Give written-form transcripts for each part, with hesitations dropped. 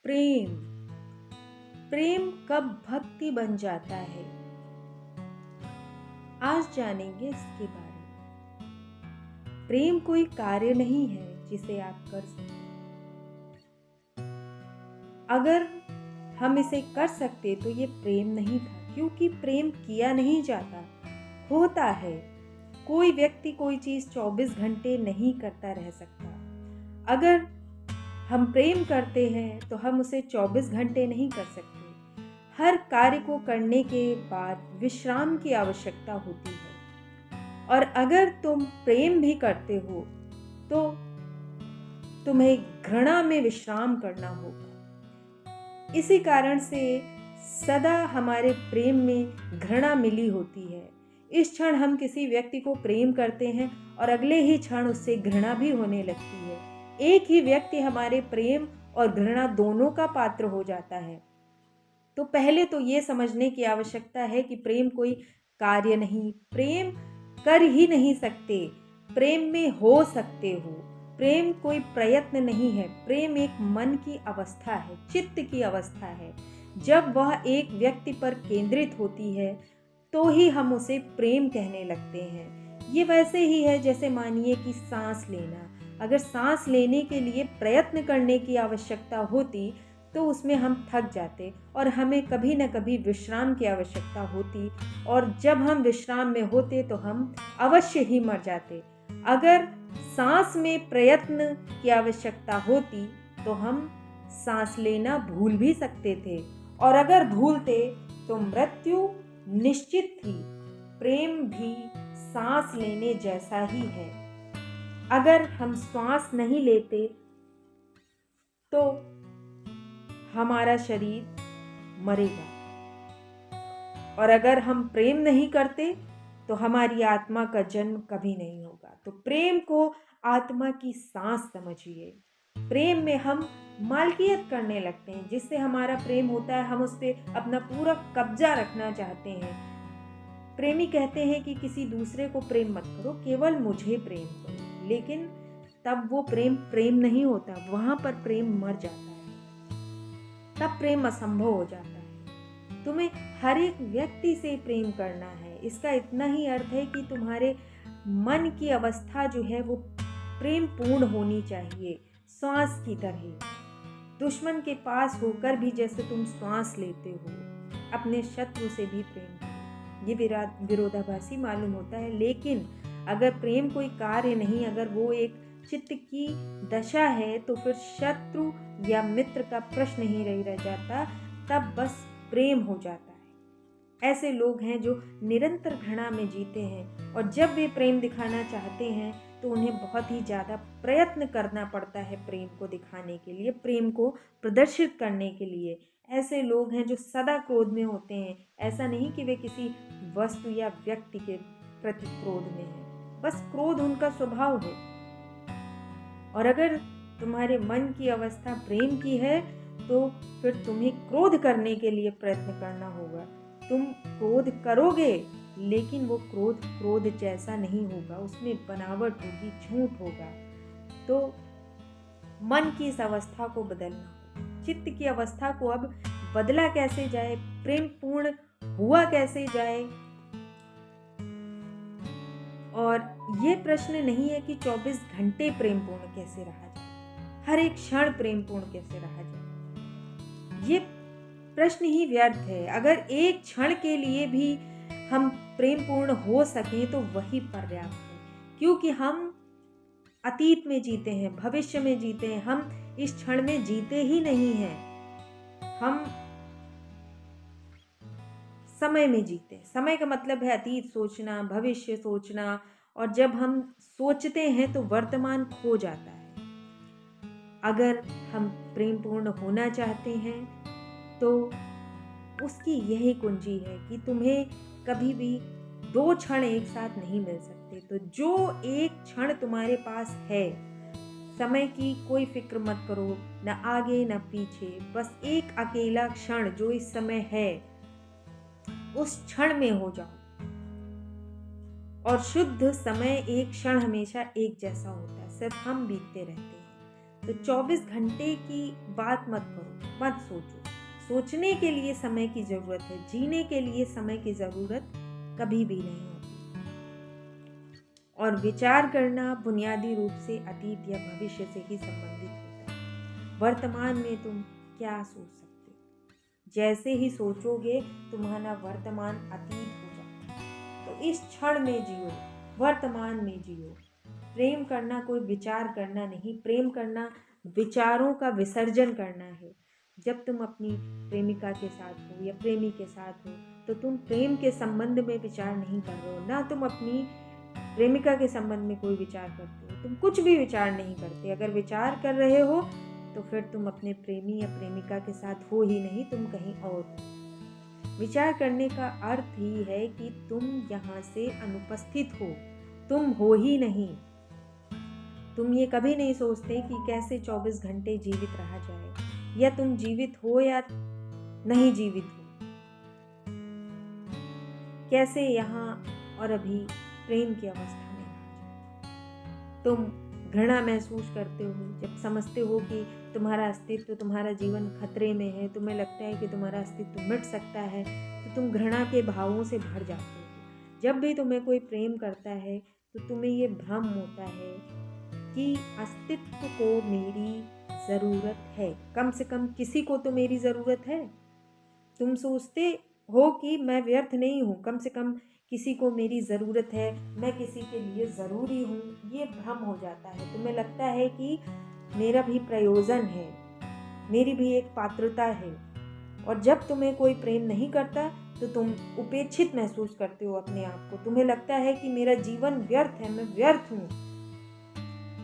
प्रेम। प्रेम कब भक्ति बन जाता है, आज जानेंगे इसके बारे में। प्रेम कोई कार्य नहीं है जिसे आप कर सकते। अगर हम इसे कर सकते तो ये प्रेम नहीं था, क्योंकि प्रेम किया नहीं जाता, होता है। कोई व्यक्ति कोई चीज 24 घंटे नहीं करता रह सकता। अगर हम प्रेम करते हैं तो हम उसे 24 घंटे नहीं कर सकते। हर कार्य को करने के बाद विश्राम की आवश्यकता होती है, और अगर तुम प्रेम भी करते हो तो तुम्हें घृणा में विश्राम करना होगा। इसी कारण से सदा हमारे प्रेम में घृणा मिली होती है। इस क्षण हम किसी व्यक्ति को प्रेम करते हैं और अगले ही क्षण उससे घृणा भी होने लगती है। एक ही व्यक्ति हमारे प्रेम और घृणा दोनों का पात्र हो जाता है। तो पहले तो ये समझने की आवश्यकता है कि प्रेम कोई कार्य नहीं, प्रेम कर ही नहीं सकते, प्रेम में हो सकते हो। प्रेम कोई प्रयत्न नहीं है, प्रेम एक मन की अवस्था है, चित्त की अवस्था है। जब वह एक व्यक्ति पर केंद्रित होती है तो ही हम उसे प्रेम कहने लगते हैं। ये वैसे ही है जैसे मानिए कि सांस लेना। अगर सांस लेने के लिए प्रयत्न करने की आवश्यकता होती तो उसमें हम थक जाते और हमें कभी न कभी विश्राम की आवश्यकता होती, और जब हम विश्राम में होते तो हम अवश्य ही मर जाते। अगर सांस में प्रयत्न की आवश्यकता होती तो हम सांस लेना भूल भी सकते थे, और अगर भूलते तो मृत्यु निश्चित थी। प्रेम भी सांस लेने जैसा ही है। अगर हम श्वास नहीं लेते तो हमारा शरीर मरेगा, और अगर हम प्रेम नहीं करते तो हमारी आत्मा का जन्म कभी नहीं होगा। तो प्रेम को आत्मा की सांस समझिए। प्रेम में हम मालकियत करने लगते हैं। जिससे हमारा प्रेम होता है हम उस पर अपना पूरा कब्जा रखना चाहते हैं। प्रेमी कहते हैं कि किसी दूसरे को प्रेम मत करो, केवल मुझे प्रेम करो, लेकिन तब वो प्रेम प्रेम नहीं होता, वहां पर प्रेम मर जाता है, तब प्रेम असंभव हो जाता है। तुम्हें हर एक व्यक्ति से प्रेम करना है। इसका इतना ही अर्थ है कि तुम्हारे मन की अवस्था जो है वो प्रेम पूर्ण होनी चाहिए, श्वास की तरह। दुश्मन के पास होकर भी जैसे तुम श्वास लेते हो, अपने शत्रु से भी प्रेम करो। ये विरोधाभासी मालूम होता है, लेकिन अगर प्रेम कोई कार्य नहीं, अगर वो एक चित्त की दशा है तो फिर शत्रु या मित्र का प्रश्न ही नहीं रह जाता, तब बस प्रेम हो जाता है। ऐसे लोग हैं जो निरंतर घृणा में जीते हैं, और जब वे प्रेम दिखाना चाहते हैं तो उन्हें बहुत ही ज़्यादा प्रयत्न करना पड़ता है प्रेम को दिखाने के लिए, प्रेम को प्रदर्शित करने के लिए। ऐसे लोग हैं जो सदा क्रोध में होते हैं। ऐसा नहीं कि वे किसी वस्तु या व्यक्ति के प्रति क्रोध में हैं, बस क्रोध उनका स्वभाव है। और अगर तुम्हारे मन की अवस्था प्रेम की है तो फिर तुम्हें क्रोध करने के लिए प्रयत्न करना होगा। तुम क्रोध करोगे, लेकिन वो क्रोध क्रोध जैसा नहीं होगा, उसमें बनावट होगी, झूठ होगा। तो मन की इस अवस्था को बदलना होगा। चित्त की अवस्था को अब बदला कैसे जाए, प्रेम पूर्ण हुआ कैसे जाए। और ये प्रश्न नहीं है कि 24 घंटे प्रेम पूर्ण कैसे रहा जाए, हर एक क्षण प्रेम पूर्ण कैसे रहा जाए। ये प्रश्न ही व्यर्थ है। अगर एक क्षण के लिए भी हम प्रेम पूर्ण हो सकें तो वही पर्याप्त है, क्योंकि हम अतीत में जीते हैं, भविष्य में जीते हैं, हम इस क्षण में जीते ही नहीं हैं। हम समय में जीते हैं। समय का मतलब है अतीत सोचना, भविष्य सोचना, और जब हम सोचते हैं तो वर्तमान खो जाता है। अगर हम प्रेम पूर्ण होना चाहते हैं तो उसकी यही कुंजी है कि तुम्हें कभी भी 2 क्षण एक साथ नहीं मिल सकते। तो जो एक क्षण तुम्हारे पास है, समय की कोई फिक्र मत करो, न आगे न पीछे, बस एक अकेला क्षण जो इस समय है उस क्षण में हो जाओ। और शुद्ध समय एक क्षण हमेशा एक जैसा होता है, सिर्फ हम बीतते रहते हैं। तो 24 घंटे की बात मत करो, मत सोचो। सोचने के लिए समय की ज़रूरत है, जीने के लिए समय की ज़रूरत कभी भी नहीं होती। और विचार करना बुनियादी रूप से अतीत या भविष्य से ही संबंधित होता है। वर्तमान में तुम क्या सोच सकते हो? जैसे ही सोचोगे तुम्हारा वर्तमान अतीत हो जाता है। तो इस क्षण में जियो, वर्तमान में जियो। प्रेम करना कोई विचार करना नहीं, प्रेम करना विचारों का विसर्जन करना है। जब तुम अपनी प्रेमिका के साथ हो या प्रेमी के साथ हो तो तुम प्रेम के संबंध में विचार नहीं कर रहे हो, ना तुम अपनी प्रेमिका के संबंध में कोई विचार करते हो, तुम कुछ भी विचार नहीं करते। अगर विचार कर रहे हो तो फिर तुम अपने प्रेमी या प्रेमिका के साथ हो ही नहीं, तुम कहीं और हो। विचार करने का अर्थ ही है कि तुम यहाँ से अनुपस्थित हो, तुम हो ही नहीं। तुम ये कभी नहीं सोचते कि कैसे 24 घंटे जीवित रहा जाए, या तुम जीवित हो या नहीं जीवित हो, कैसे यहाँ और अभी प्रेम की अवस्था में रहा जाए। तुम घृणा महसूस करते हो जब समझते हो कि तुम्हारा अस्तित्व, तुम्हारा जीवन खतरे में है, तुम्हें लगता है कि तुम्हारा अस्तित्व मिट सकता है, तो तुम घृणा के भावों से भर जाते हो। जब भी तुम्हें कोई प्रेम करता है तो तुम्हें ये भ्रम होता है कि अस्तित्व को मेरी ज़रूरत है, कम से कम किसी को तो मेरी ज़रूरत है। तुम सोचते हो कि मैं व्यर्थ नहीं हूँ, कम से कम किसी को मेरी ज़रूरत है, मैं किसी के लिए ज़रूरी हूँ। ये भ्रम हो जाता है। तुम्हें लगता है कि मेरा भी प्रयोजन है, मेरी भी एक पात्रता है। और जब तुम्हें कोई प्रेम नहीं करता तो तुम उपेक्षित महसूस करते हो अपने आप को। तुम्हें लगता है कि मेरा जीवन व्यर्थ है, मैं व्यर्थ हूँ,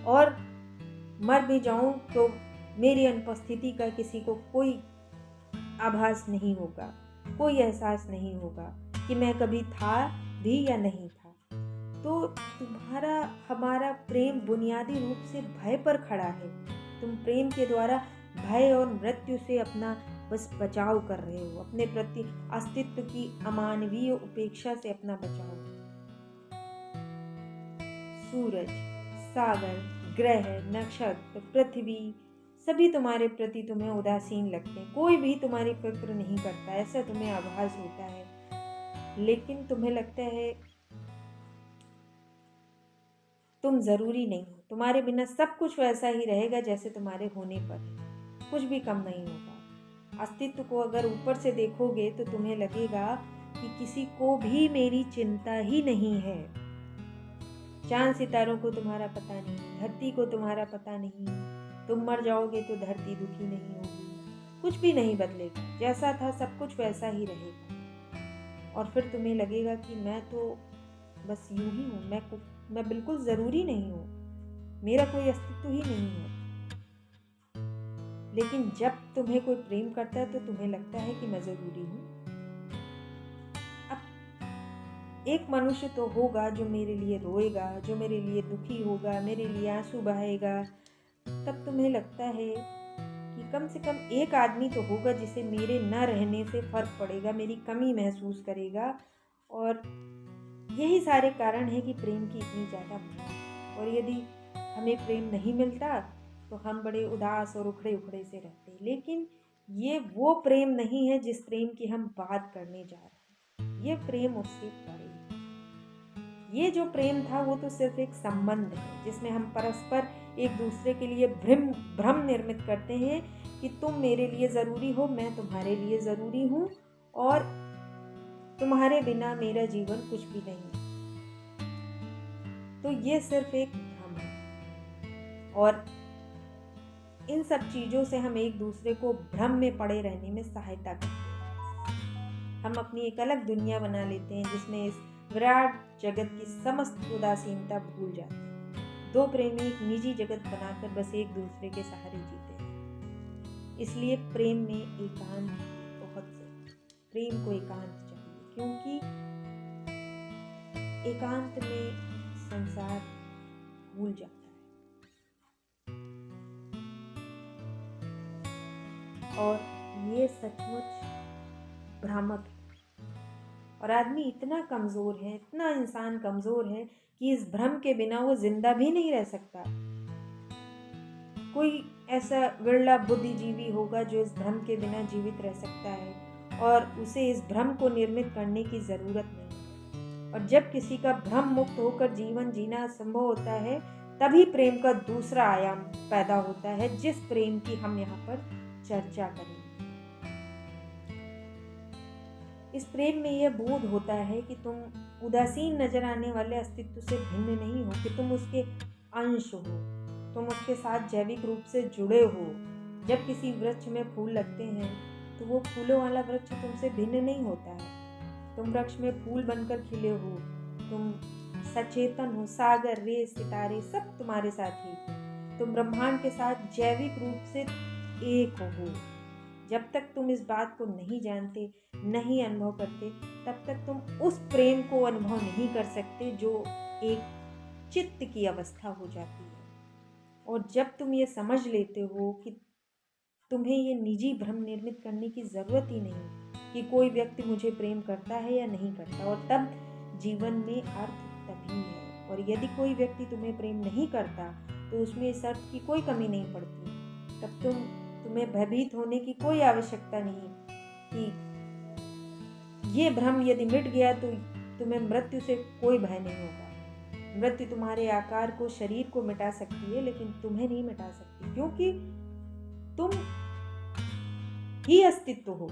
और मर भी जाऊं तो मेरी अनुपस्थिति का किसी को कोई आभास नहीं होगा, कोई एहसास नहीं होगा कि मैं कभी था भी या नहीं था। तो तुम्हारा हमारा प्रेम बुनियादी रूप से भय पर खड़ा है। तुम प्रेम के द्वारा भय और मृत्यु से अपना बस बचाव कर रहे हो, अपने प्रति अस्तित्व की अमानवीय उपेक्षा से अपना बचाव। सूरज, सागर, ग्रह, नक्षत्र, पृथ्वी, सभी तुम्हारे प्रति तुम्हें उदासीन लगते हैं। कोई भी तुम्हारी फिक्र नहीं करता, ऐसा तुम्हें आभास होता है। लेकिन तुम्हें लगता है तुम ज़रूरी नहीं हो, तुम्हारे बिना सब कुछ वैसा ही रहेगा जैसे तुम्हारे होने पर है, कुछ भी कम नहीं होगा। अस्तित्व को अगर ऊपर से देखोगे तो तुम्हें लगेगा कि किसी को भी मेरी चिंता ही नहीं है। चांद सितारों को तुम्हारा पता नहीं, धरती को तुम्हारा पता नहीं। तुम मर जाओगे तो धरती दुखी नहीं होगी, कुछ भी नहीं बदलेगा, जैसा था सब कुछ वैसा ही रहेगा। और फिर तुम्हें लगेगा कि मैं तो बस यूं ही हूँ, मैं बिल्कुल ज़रूरी नहीं हूँ, मेरा कोई अस्तित्व ही नहीं है। लेकिन जब तुम्हें कोई प्रेम करता है तो तुम्हें लगता है कि मैं ज़रूरी हूँ। अब एक मनुष्य तो होगा जो मेरे लिए रोएगा, जो मेरे लिए दुखी होगा, मेरे लिए आंसू बहाएगा। तब तुम्हें लगता है कि कम से कम एक आदमी तो होगा जिसे मेरे न रहने से फ़र्क पड़ेगा, मेरी कमी महसूस करेगा। और यही सारे कारण हैं कि प्रेम की इतनी ज़्यादा मांग। और यदि हमें प्रेम नहीं मिलता तो हम बड़े उदास और उखड़े उखड़े से रहते। लेकिन ये वो प्रेम नहीं है जिस प्रेम की हम बात करने जा रहे हैं। ये प्रेम उससे परे है। ये जो प्रेम था वो तो सिर्फ एक संबंध है जिसमें हम परस्पर एक दूसरे के लिए भ्रम निर्मित करते हैं कि तुम मेरे लिए ज़रूरी हो, मैं तुम्हारे लिए ज़रूरी हूँ, और तुम्हारे बिना मेरा जीवन कुछ भी नहीं। तो ये सिर्फ एक भ्रम है। और इन सब चीज़ों से हम एक दूसरे को भ्रम में पड़े रहने में सहायता करते हैं। हम अपनी एक अलग दुनिया बना लेते हैं जिसमें इस विराट जगत की समस्त उदासीनता भूल जाते हैं। दो प्रेमी एक निजी जगत बनाकर बस एक दूसरे के सहारे जीते हैं। इसलिए प्रेम में एकांत बहुत जरूरी। प्रेम को एकांत चाहिए, क्योंकि एकांत में संसार भूल जाता है। और ये सचमुच भ्रामक है। और आदमी इतना कमज़ोर है, इतना इंसान कमज़ोर है कि इस भ्रम के बिना वो जिंदा भी नहीं रह सकता। कोई ऐसा विरला बुद्धिजीवी होगा जो इस भ्रम के बिना जीवित रह सकता है और उसे इस भ्रम को निर्मित करने की ज़रूरत नहीं। और जब किसी का भ्रम मुक्त होकर जीवन जीना संभव होता है, तभी प्रेम का दूसरा आयाम पैदा होता है, जिस प्रेम की हम यहाँ पर चर्चा करेंगे। इस प्रेम में यह बोध होता है कि तुम उदासीन नजर आने वाले अस्तित्व से भिन्न नहीं हो, कि तुम उसके अंश हो, तुम उसके साथ जैविक रूप से जुड़े हो। जब किसी वृक्ष में फूल लगते हैं तो वो फूलों वाला वृक्ष तुमसे भिन्न नहीं होता है। तुम वृक्ष में फूल बनकर खिले हो, तुम सचेतन हो, सागर, रेत, सितारे सब तुम्हारे साथ ही। तुम ब्रह्मांड के साथ जैविक रूप से एक हो। जब तक तुम इस बात को नहीं जानते, नहीं अनुभव करते, तब तक तुम उस प्रेम को अनुभव नहीं कर सकते जो एक चित्त की अवस्था हो जाती है। और जब तुम ये समझ लेते हो कि तुम्हें ये निजी भ्रम निर्मित करने की ज़रूरत ही नहीं कि कोई व्यक्ति मुझे प्रेम करता है या नहीं करता, और तब जीवन में अर्थ तभी है। और यदि कोई व्यक्ति तुम्हें प्रेम नहीं करता तो उसमें इस अर्थ की कोई कमी नहीं पड़ती। तब तुम्हें भयभीत होने की कोई आवश्यकता नहीं कि ये भ्रम यदि मिट गया तो तुम्हें मृत्यु से कोई भय नहीं होगा। मृत्यु तुम्हारे आकार को, शरीर को मिटा सकती है, लेकिन तुम्हें नहीं मिटा सकती, क्योंकि तुम ही अस्तित्व हो।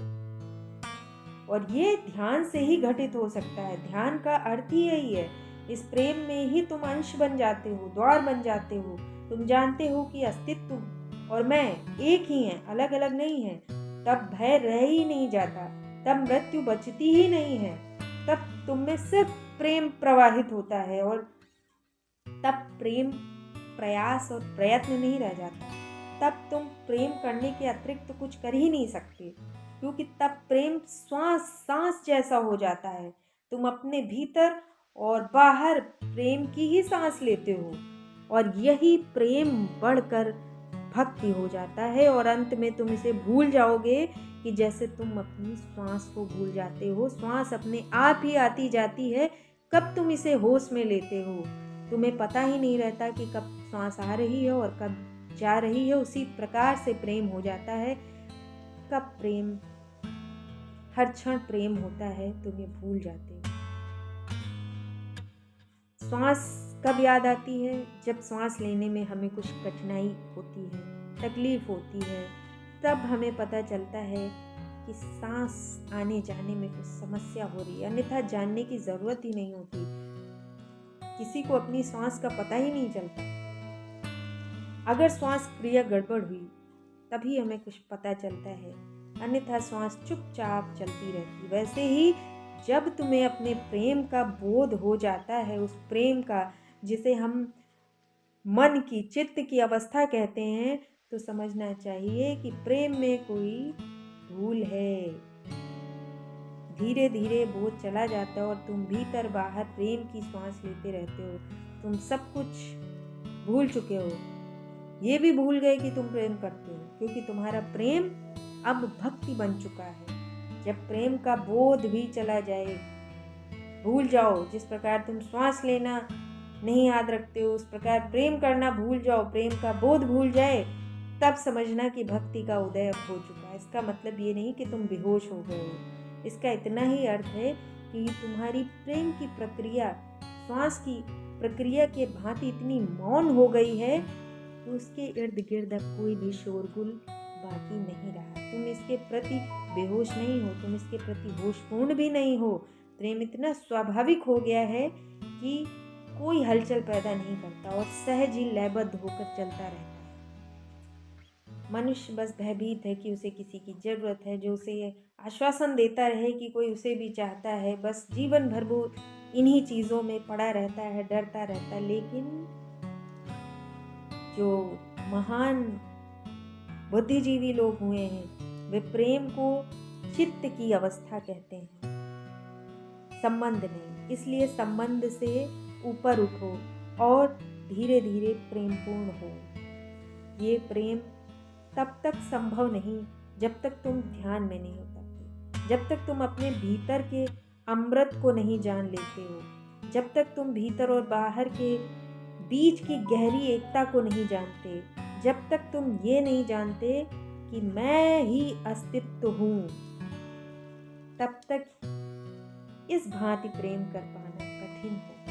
और ये ध्यान से ही घटित हो सकता है। ध्यान का अर्थ ही यही है। इस प्रेम में ही तुम अंश बन जाते हो, द्वार बन जाते हो। तुम जानते हो कि अस्तित्व और मैं एक ही हैं, अलग अलग नहीं हैं। तब भय रह ही नहीं जाता, तब मृत्यु बचती ही नहीं है। तब तुम में सिर्फ प्रेम प्रवाहित होता है, और तब प्रेम प्रयास और प्रयत्न नहीं रह जाता। तब तुम प्रेम करने के अतिरिक्त तो कुछ कर ही नहीं सकते, क्योंकि तब प्रेम सांस जैसा हो जाता है। तुम अपने भीतर और बाहर प्रेम की ही सांस लेते हो, और यही प्रेम बढ़कर भक्ति हो जाता है। और अंत में तुम इसे भूल जाओगे कि जैसे तुम अपनी श्वास को भूल जाते हो। श्वास अपने आप ही आती जाती है, कब तुम इसे होश में लेते हो तुम्हें पता ही नहीं रहता कि कब श्वास आ रही है और कब जा रही है। उसी प्रकार से प्रेम हो जाता है। कब प्रेम, हर क्षण प्रेम होता है, तुम ये भूल जाते हो। श्वास कब याद आती है? जब श्वास लेने में हमें कुछ कठिनाई होती है, तकलीफ होती है, तब हमें पता चलता है कि सांस आने जाने में कुछ समस्या हो रही है। अन्यथा जानने की ज़रूरत ही नहीं होती। किसी को अपनी श्वास का पता ही नहीं चलता। अगर श्वास क्रिया गड़बड़ हुई तभी हमें कुछ पता चलता है, अन्यथा श्वास चुपचाप चलती रहती। वैसे ही जब तुम्हें अपने प्रेम का बोध हो जाता है, उस प्रेम का जिसे हम मन की, चित्त की अवस्था कहते हैं, तो समझना चाहिए कि प्रेम में कोई भूल है। धीरे धीरे बोध चला जाता है और तुम भीतर बाहर प्रेम की सांस लेते रहते हो। तुम सब कुछ भूल चुके हो, ये भी भूल गए कि तुम प्रेम करते हो, क्योंकि तुम्हारा प्रेम अब भक्ति बन चुका है। जब प्रेम का बोध भी चला जाए, भूल जाओ, जिस प्रकार तुम श्वास लेना नहीं याद रखते हो, उस प्रकार प्रेम करना भूल जाओ, प्रेम का बोध भूल जाए, तब समझना कि भक्ति का उदय अब हो चुका है। इसका मतलब ये नहीं कि तुम बेहोश हो गए हो। इसका इतना ही अर्थ है कि तुम्हारी प्रेम की प्रक्रिया श्वास की प्रक्रिया के भांति इतनी मौन हो गई है कि उसके इर्द गिर्द अब कोई भी शोरगुल बाकी नहीं रहा। तुम इसके प्रति बेहोश नहीं हो, तुम इसके प्रति होशपूर्ण भी नहीं हो। प्रेम इतना स्वाभाविक हो गया है कि कोई हलचल पैदा नहीं करता और सहज ही लयबद्ध होकर चलता रहता है। मनुष्य बस भयभीत है कि उसे किसी की जरूरत है, जो उसे आश्वासन देता रहे कि कोई उसे भी चाहता है। बस जीवन भर वो इन्हीं चीज़ों में पड़ा रहता है, डरता रहता है। लेकिन जो महान बुद्धिजीवी लोग हुए हैं, वे प्रेम को चित्त की अवस्था कहते हैं, संबंध नहीं। इसलिए संबंध से ऊपर उठो और धीरे धीरे प्रेमपूर्ण हो। ये प्रेम तब तक संभव नहीं जब तक तुम ध्यान में नहीं उतरते, जब तक तुम अपने भीतर के अमृत को नहीं जान लेते हो, जब तक तुम भीतर और बाहर के बीच की गहरी एकता को नहीं जानते, जब तक तुम ये नहीं जानते कि मैं ही अस्तित्व हूँ, तब तक इस भांति प्रेम कर पाना कठिन हो।